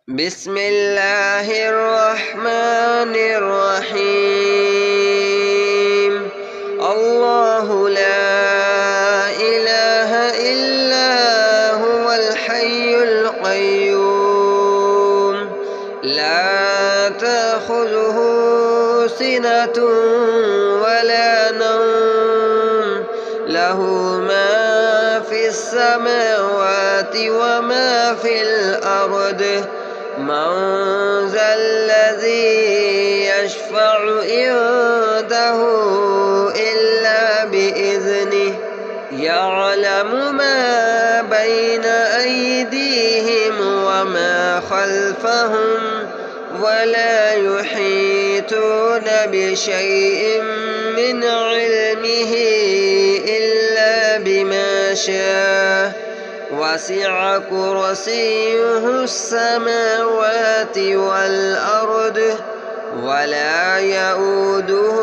بسم الله الرحمن الرحيم. الله لا إله إلا هو الحي القيوم لا تأخذه سنة ولا نوم له ما في السماوات وما في الأرض من ذا الذي يشفع عنده إلا بإذنه يعلم ما بين أيديهم وما خلفهم ولا يحيطون بشيء من علمه إلا بما شاء وسع كرسيه السماوات والأرض ولا يؤوده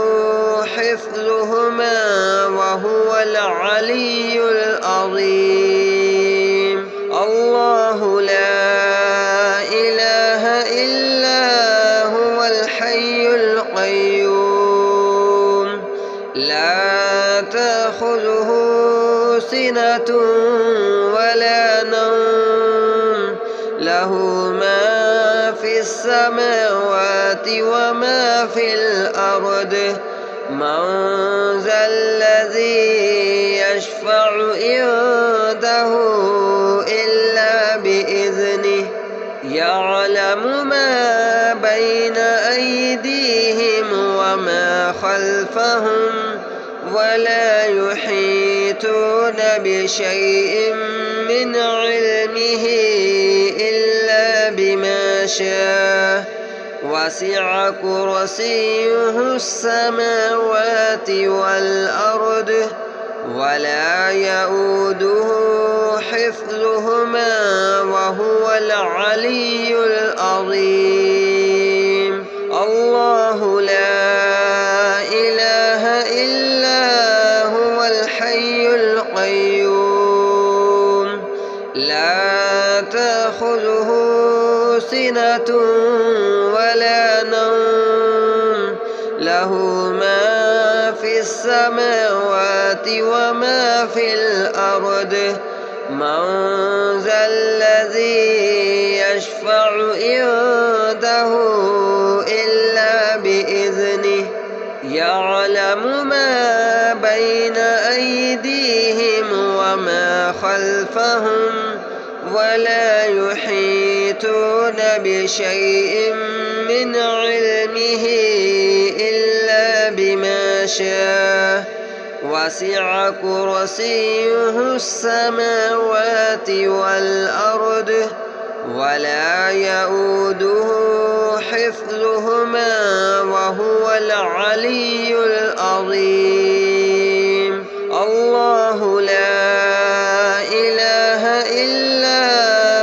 حفظهما وهو العلي العظيم. الله لا إله إلا هو الحي القيوم لا تأخذه سنة ولا نوم له ما في السماوات وما في الأرض من ذا الذي يشفع عنده إلا بإذنه يعلم ما بين أيديهم وما خلفهم ولا يحيطون بشيء من علمه إلا بما شاء وسع كرسيه السماوات والأرض ولا يؤوده حفظهما وهو العلي العظيم. الله لا إله إلا هو الحي القيوم لا تأخذه سنة ولا نوم له ما في السماوات وما في الأرض من ذا الذي يشفع عنده إلا بإذنه يعلم ما بين أيديهم وما خلفهم ولا يحيطون بشيء من علمه إلا بما شاء وسع كرسيه السماوات والأرض ولا يؤوده حفظهما وهو العلي العظيم. الله لا إله إلا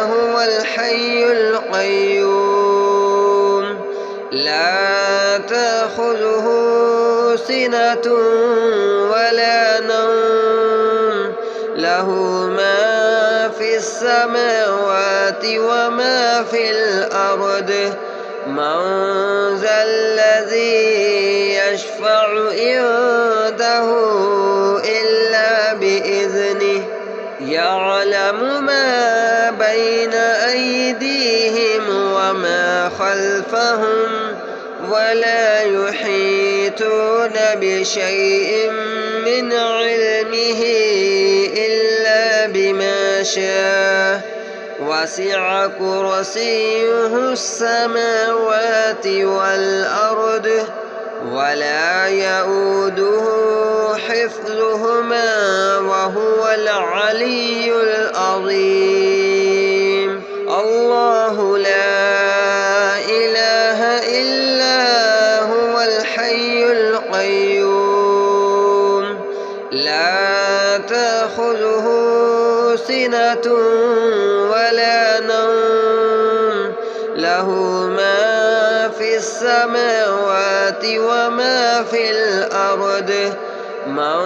هو الحي القيوم لا تأخذه سنة ولا نوم له ما في السماوات وما في الأرض من ذا الذي يشفع عنده إلا بإذنه يعلم ما بين أيديهم وما خلفهم ولا يحيطون بشيء من علمه إلا بما شاء وسع كرسيه السماوات والأرض ولا يؤوده حفظهما وهو العلي العظيم. الله لا إله إلا هو الحي القيوم لا تأخذه سنة ولا نوم له ما في السماوات وما في الأرض من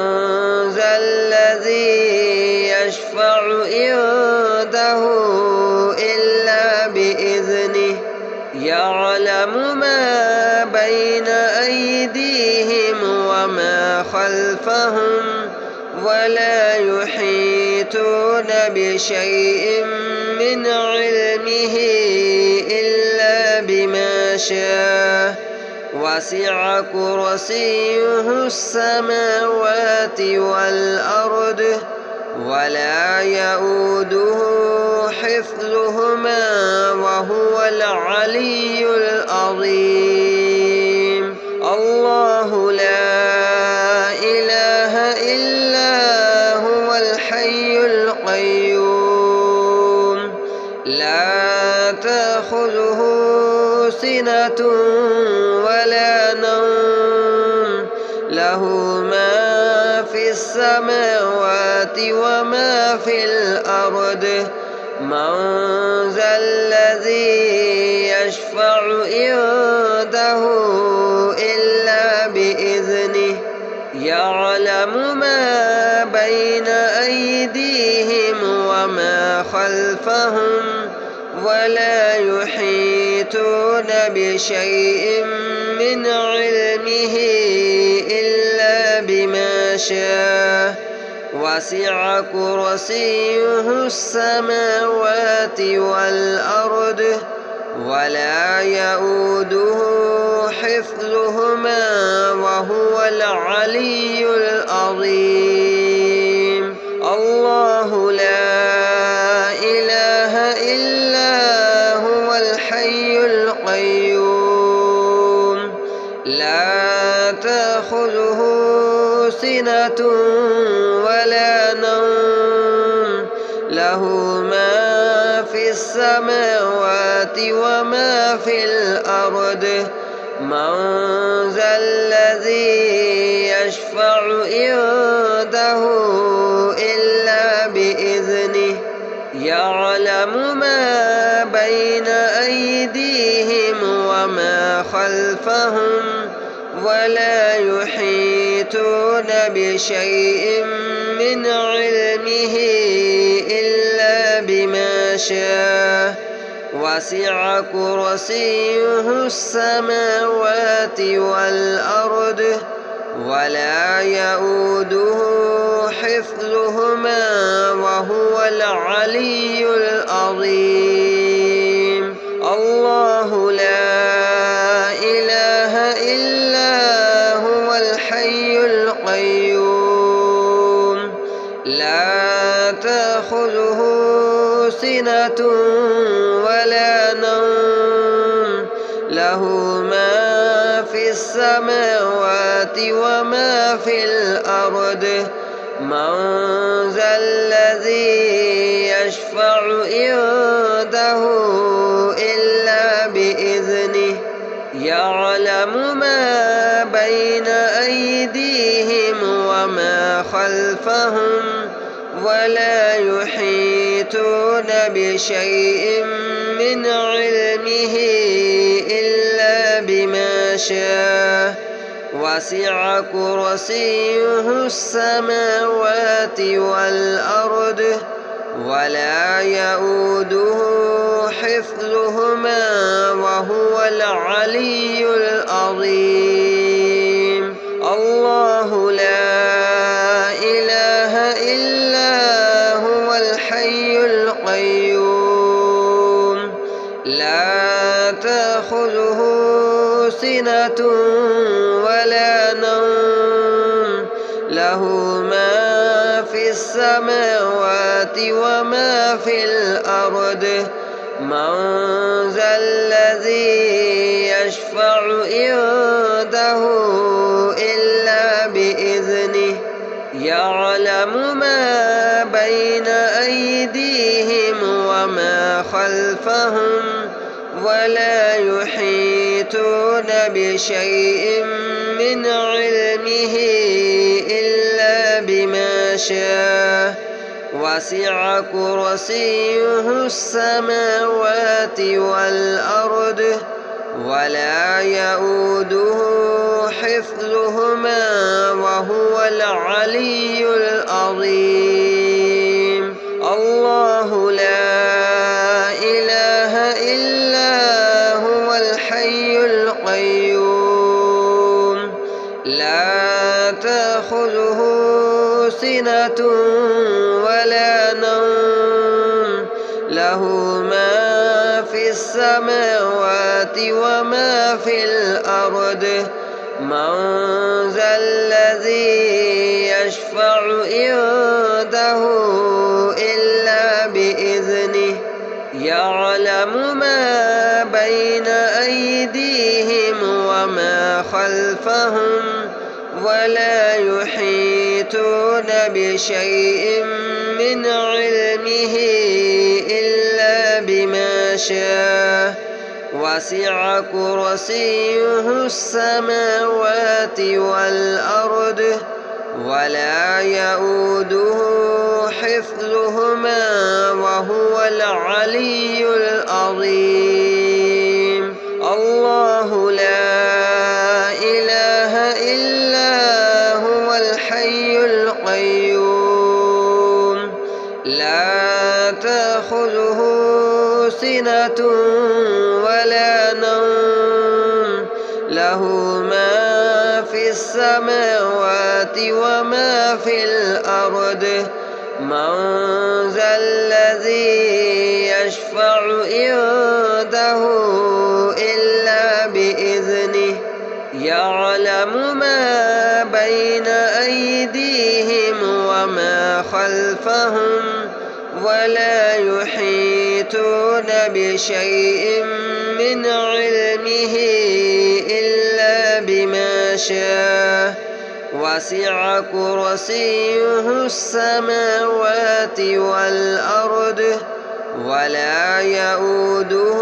ذا الذي يشفع عنده إلا بإذنه يعلم ما بين أيديهم وما خلفهم ولا يحيطون بشيء من علمه إلا بما شاء وسع كرسيه السماوات والأرض ولا يؤوده حفظهما وهو العلي العظيم. الله لا إله إلا هو الحي القيوم لا تأخذه سنة ولا نوم له ما في السماوات وما في الأرض من ذا الذي يشفع عنده إلا بإذنه يعلم ما بين أيديهم وما خلفهم ولا يحيطون بشيء من علمه إلا بما شاء وسع كرسيه السماوات والأرض ولا يؤوده حفظهما وهو العلي العظيم. الله لا إله إلا هو الحي القيوم لا تأخذه سنة ولا نوم له ما في السماوات وما في الأرض من ذا الذي يشفع عنده إلا بإذنه يعلم ما بين أيديهم وما خلفهم ولا يحيطون بشيء من علمه إلا بما شاء وسع كرسيه السماوات والأرض ولا يؤوده حفظهما وهو العلي العظيم. الله لا إله إلا هو الحي القيوم لا تأخذه سنة ولا نوم له ما في السماوات وما في الأرض من ذا الذي يشفع عنده إلا بإذنه يعلم ما بين أيديهم وما خلفهم ولا يحيطون بشيء من علمه إلا بما شاء وسع كرسيه السماوات والأرض ولا يؤوده حفظهما وهو العلي العظيم. الله لا إله إلا هو الحي القيوم لا تأخذه سنة ولا نوم له ما في السماوات وما في الأرض من ذا الذي يشفع عنده إلا بإذنه يعلم ما بين أيديهم وما خلفهم ولا يحيطون بشيء من علمه إلا بما شاء وسع كرسيه السماوات والأرض ولا يؤوده حفظهما وهو العلي العظيم. الله لا إله إلا هو سنة ولا نوم له ما في السماوات وما في الأرض من ذا الذي يشفع عنده إلا بإذنه يعلم ما بين أيديهم وما خلفهم ولا يحيطون بشيء من علمه إلا بما شاء وسع كرسيه السماوات والأرض ولا يؤوده حفظهما وهو العلي العظيم الله لا إله إلا هو الحي القيوم لا تأخذه سنة ولا نوم له ما في السماوات وما في الأرض من ذا الذي يشفع عنده إلا بإذنه يعلم ما بين أيديهم وما خلفهم ولا يحيطون بشيء من علمه إلا بما شاء وسع كرسيه السماوات والأرض ولا يؤوده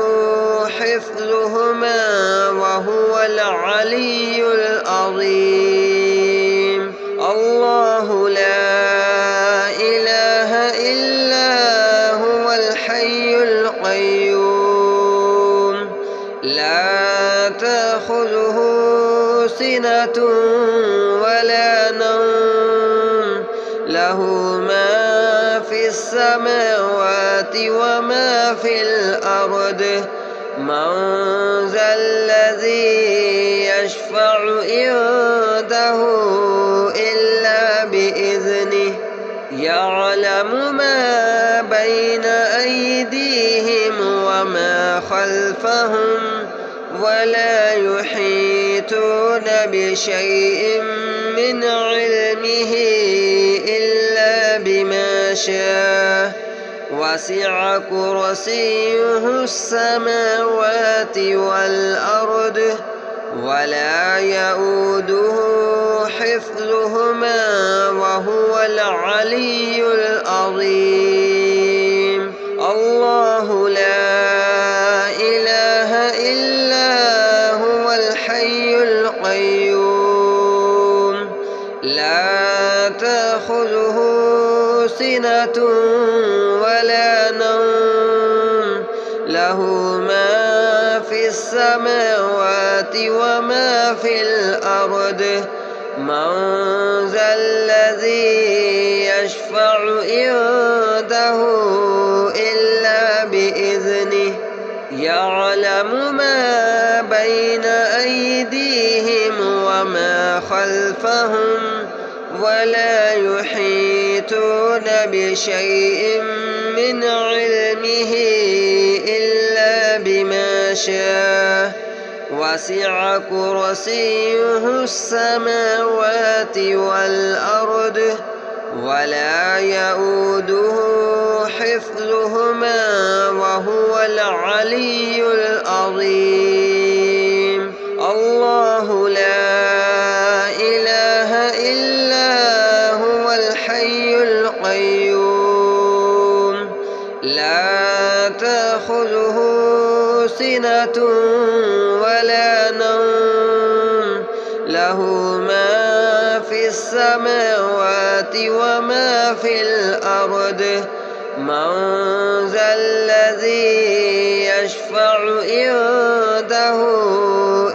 حفظهما وهو العلي العظيم الله لا إله إلا هو الحي القيوم لا تأخذه سنة ولا نوم له ما في السماوات وما في الأرض من ذا الذي يشفع عنده إلا بإذنه يعلم ما بين أيديهم وما خلفهم ولا يحيطون بشيء من علمه إلا بما شاء وسع كرسيه السماوات والأرض ولا يؤوده حفظهما وهو العلي العظيم الله لا إله إلا هو الحي القيوم لا تأخذه سنة ولا نوم له ما في السماوات وما في الأرض من ذا الذي يشفع عنده إلا بإذنه يعلم ما بين أيديهم وما خلفهم ولا يحيطون بشيء من علمه إلا بما شاء وسع كرسيه السماوات والأرض ولا يؤوده حفظهما وهو العلي العظيم الله لا إله إلا هو الحي القيوم لا تأخذه سنة ولا نوم له ما في السماوات وما في الأرض من ذا الذي يشفع عنده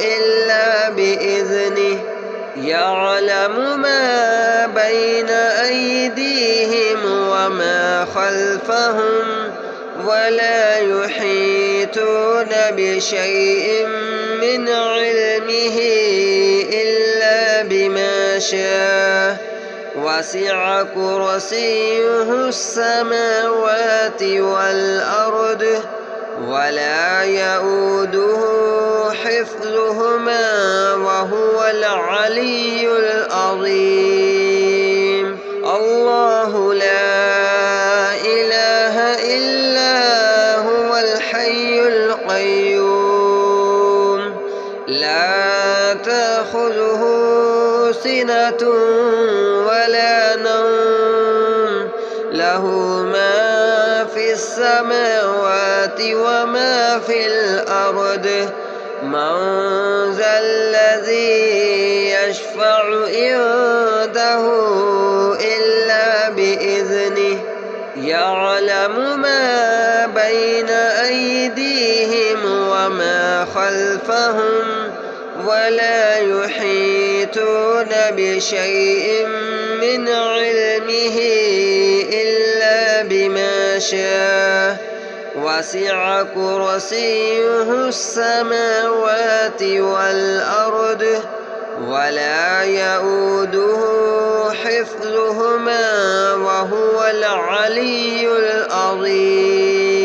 إلا بإذنه يعلم ما بين أيديهم وما خلفهم ولا يحيطون بشيء من علمه إلا بما شاء وسع كرسيه السماوات والأرض ولا يؤوده حفظهما وهو العلي العظيم. الله لا إله إلا هو الحي القيوم لا تأخذه سنة ولا نوم له ما في السماوات وما في الأرض من ذا الذي يشفع عنده إلا بإذنه يعلم ما بين أيديهم وما خلفهم ولا يحيطون بشيء من علمه إلا بما شاء وسع كرسيه السماوات والأرض ولا يؤوده حفظهما وهو العلي العظيم.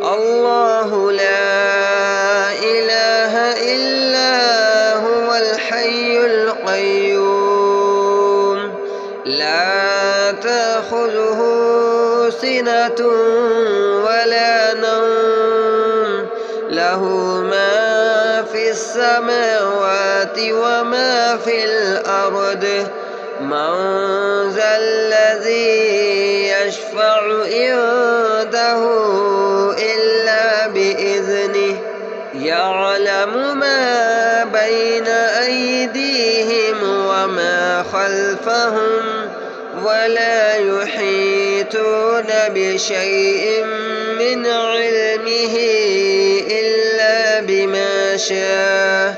الله لا إله إلا هو الحي القيوم لا تأخذه سنة ولا نوم له ما في السماوات وما في الأرض من ذا الذي يشفع عنده إلا بإذنه يعلم ما بين أيديهم وما خلفهم ولا يحيطون بشيء من علمه إلا بما شاء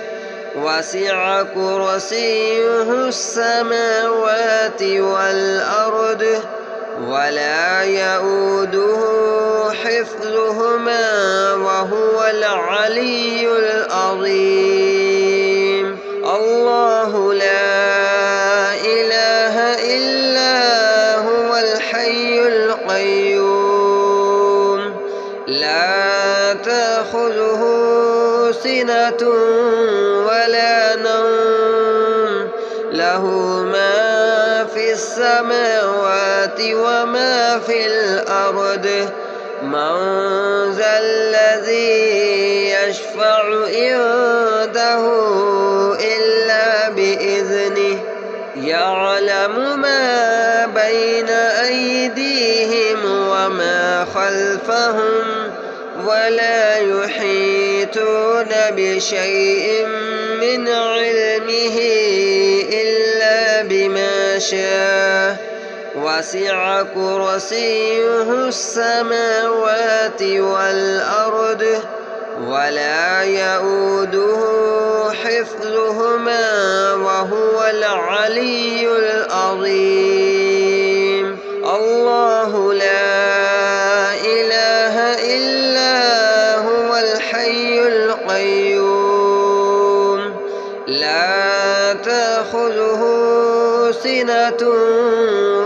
وسع كرسيه السماوات والأرض ولا يؤوده حفظهما وهو العلي العظيم. الله لا إله إلا هو الحي القيوم لا تأخذه سنة ولا نوم له ما في السماوات وما في الأرض من ذا الذي يشفع عنده إلا بإذنه يعلم ما بين أيديهم وما خلفهم ولا يحيطون بشيء من علمه إلا بما شاء وسع كرسيه السماوات والأرض ولا يؤوده حفظهما وهو العلي العظيم. الله لا إله إلا هو الحي القيوم لا تأخذه سنة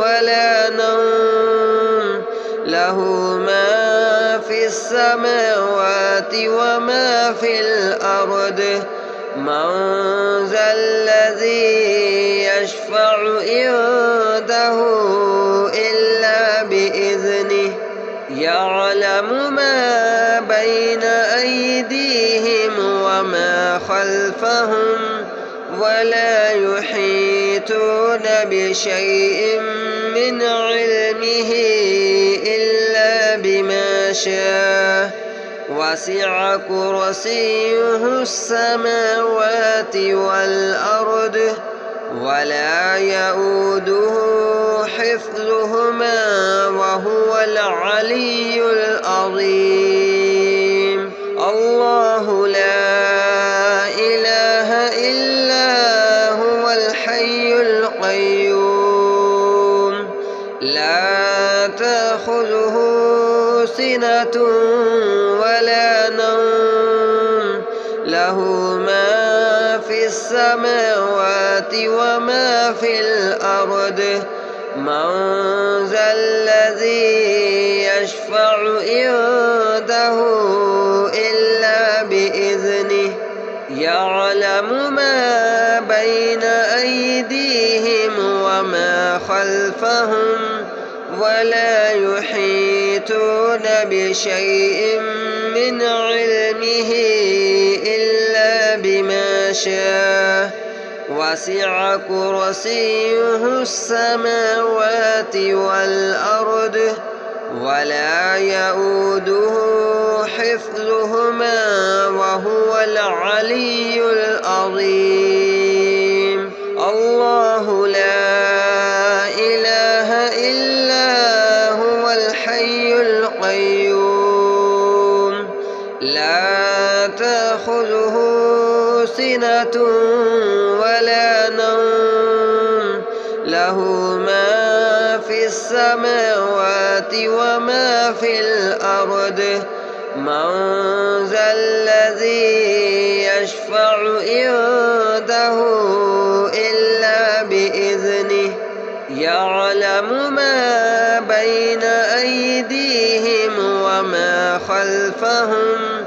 ولا نوم له ما في السماوات وما في الأرض من ذا الذي يشفع عنده إلا بإذنه يعلم ما بين أيديهم وما خلفهم ولا يحيطون بشيء من علمه إلا بما شاء وسع كرسيه السماوات والأرض ولا يؤوده حفظهما وهو العلي العظيم. الله لا إله إلا هو الحي القيوم لا تأخذه سنة ولا نوم له ما في السماوات وما في الأرض من ذا الذي يشفع عنده إلا بإذنه يعلم ما بين أيديهم وما خلفهم ولا يحيطون بشيء من علمه إلا بما شاء وسع كرسيه السماوات والأرض ولا يؤوده حفظهما وهو العلي العظيم الله لا إله إلا هو الحي القيوم لا تأخذه سنة ولا نوم له ما في السماوات وما في الأرض من ذا الذي يشفع عنده إلا بإذنه يعلم ما بين أيديهم وما خلفهم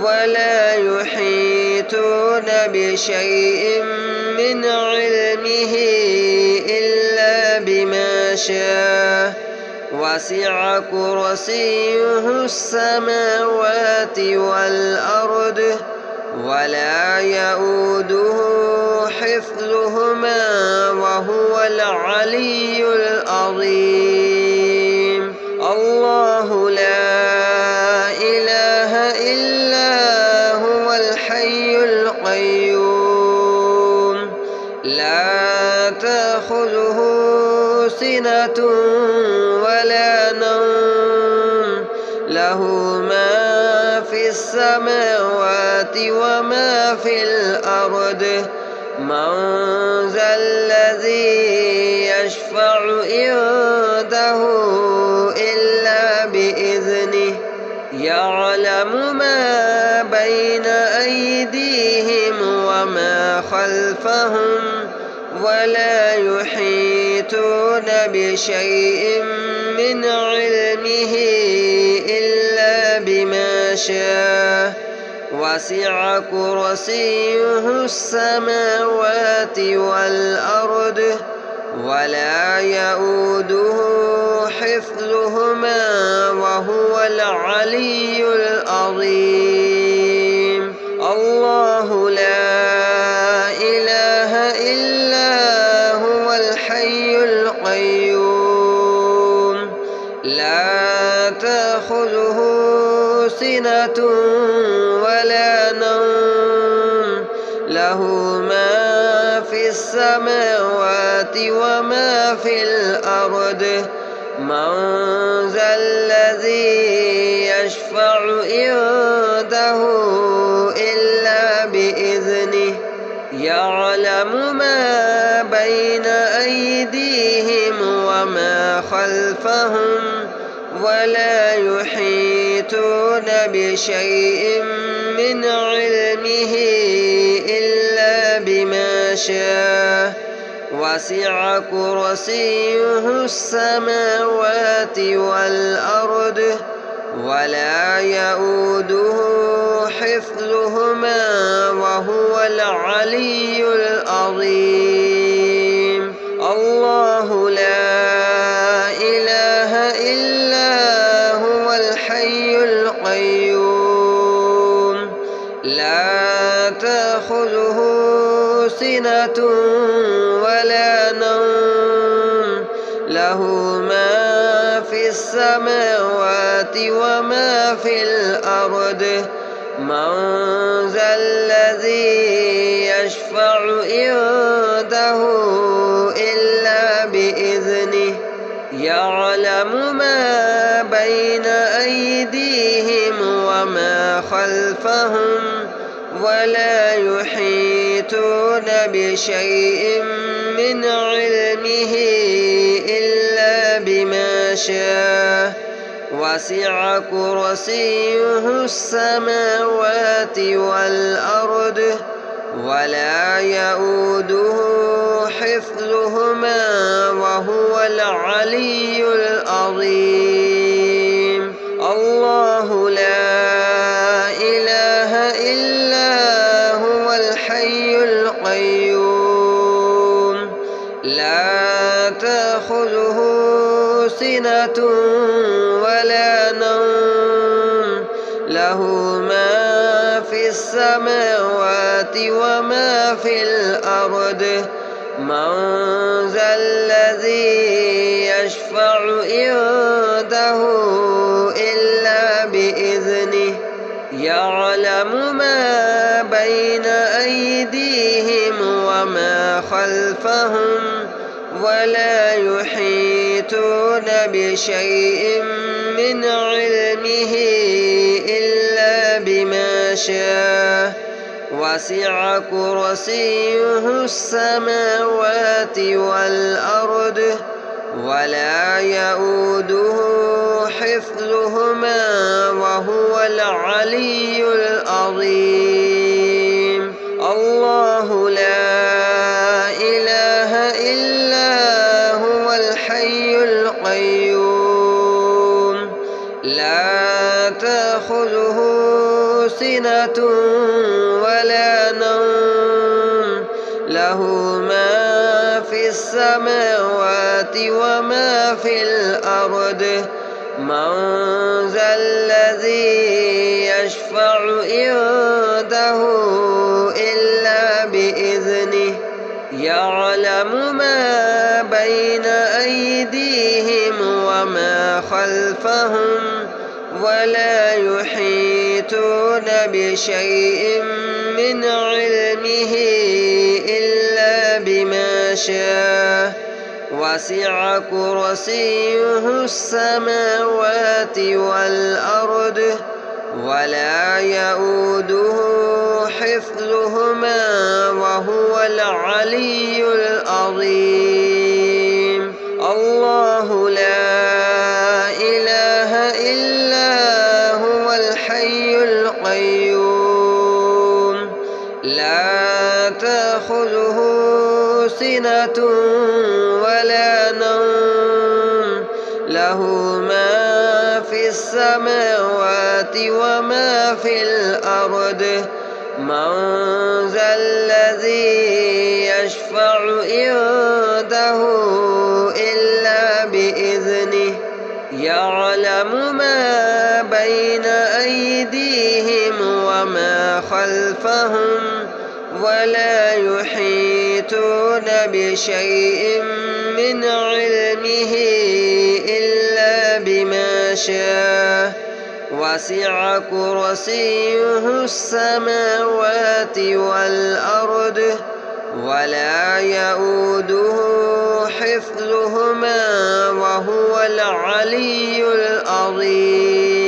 ولا يحيطون بشيء من علمه إلا بما شاء وسع كرسيه السماوات والأرض ولا يؤوده حفظهما وهو العلي العظيم الله لا إله إلا هو الحي القيوم لا تأخذه سنة ولا نوم له ما في السماوات وما في الأرض من ذا الذي يشفع عنده إلا بإذنه يعلم ما بين أيديهم وما خلفهم ولا يحيطون بشيء من علمه إلا بما شاء وسع كرسيه السماوات والأرض ولا يؤوده حفظهما وهو العلي العظيم الله لا إله إلا هو الحي القيوم لا تأخذه سنة ولا نوم له ما في السماوات وما في الأرض من ذا الذي يشفع عنده إلا بإذنه يعلم ما بين أيديهم وما خلفهم ولا يحيطون بشيء من علمه إلا بما شاء وسع كرسيه السماوات والأرض ولا يؤوده حفظهما وهو العلي العظيم الله لا إله إلا هو الحي القيوم لا تأخذه سنة ولا نوم له ما في السماوات وما في الأرض من ذا الذي يشفع عنده إلا بإذنه يعلم ما بين أيديهم وما خلفهم ولا يحيطون بشيء من علمه إلا بما شاء وسع كرسيه السماوات والأرض ولا يؤوده حفظهما وهو العلي العظيم. الله لا إله إلا هو الحي القيوم لا تأخذه سنة ولا نوم له ما في السماوات وما في الأرض من ذا الذي يشفع عنده إلا بإذنه يعلم ما بين أيديهم وما خلفهم ولا يحيطون بشيء من علمه إلا بما شاء وسع كرسيه السماوات والأرض ولا يؤوده حفظهما وهو العلي العظيم. الله لا إله إلا هو الحي القيوم لا تأخذه سنة ولا نوم له ما في السماوات وما في الأرض من ذا الذي يشفع عنده إلا بإذنه يعلم ما بين أيديهم وما خلفهم ولا يحيطون بشيء من علمه إلا بما شاء وسع كرسيه السماوات والأرض ولا يؤوده حفظهما وهو العلي العظيم. الله لا إله إلا هو الحي القيوم لا تأخذه سنة ولا نوم له ما في السماوات وما في الأرض من ذا الذي يشفع عنده إلا بإذنه يعلم ما بين أيديهم وما خلفهم ولا يحيطون بشيء من علمه إلا بما شاء وسع كرسيه السماوات والأرض ولا يؤوده حفظهما وهو العلي العظيم.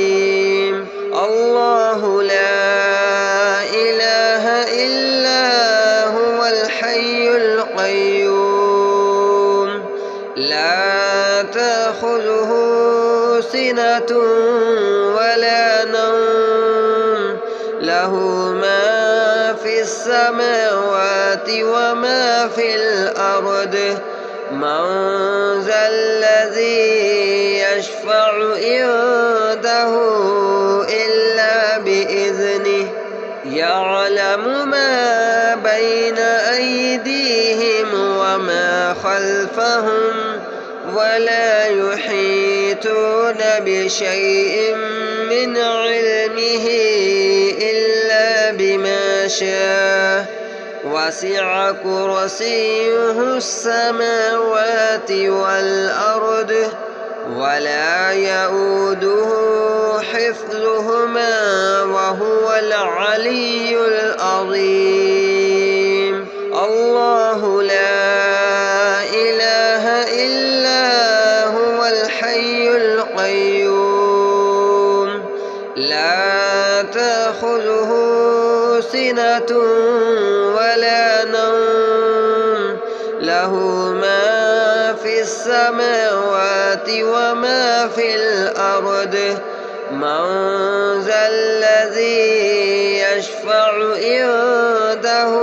الله لا إله إلا هو الحي القيوم لا تأخذه سنة ولا نوم له ما في السماوات وما في الأرض من ذا الذي يشفع عنده إلا بإذنه يعلم ما بين أيديهم وما خلفهم ولا يحيطون بشيء من علمه إلا بما شاء وسع كرسيه السماوات والأرض ولا يؤوده حفظهما وهو العلي العظيم. الله لا إله إلا هو الحي القيوم لا تأخذه سنة ولا نوم له ما في السماوات وما في الأرض من ذا الذي يشفع عنده إلا بإذنه يعلم ما بين أيديهم وما خلفهم ولا يحيطون بشيء من علمه إلا بما شاء وسع كرسيه السماوات والأرض ولا يؤوده حفظهما وهو العلي العظيم. الله لا إله إلا هو الحي القيوم لا تأخذه سنة ولا نوم له ما في السماوات وما في الأرض من ذا الذي يشفع عنده له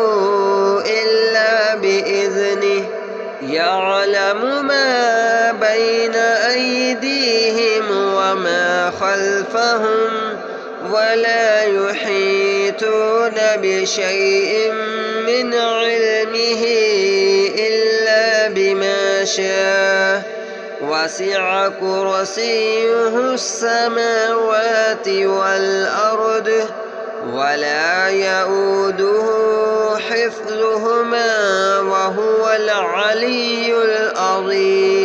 إلا بإذنه يعلم ما بين أيديهم وما خلفهم ولا يحيطون بشيء من علمه إلا بما شاء وسع كرسيه السماوات والأرض ولا يئوده حفظهما وهو العلي العظيم.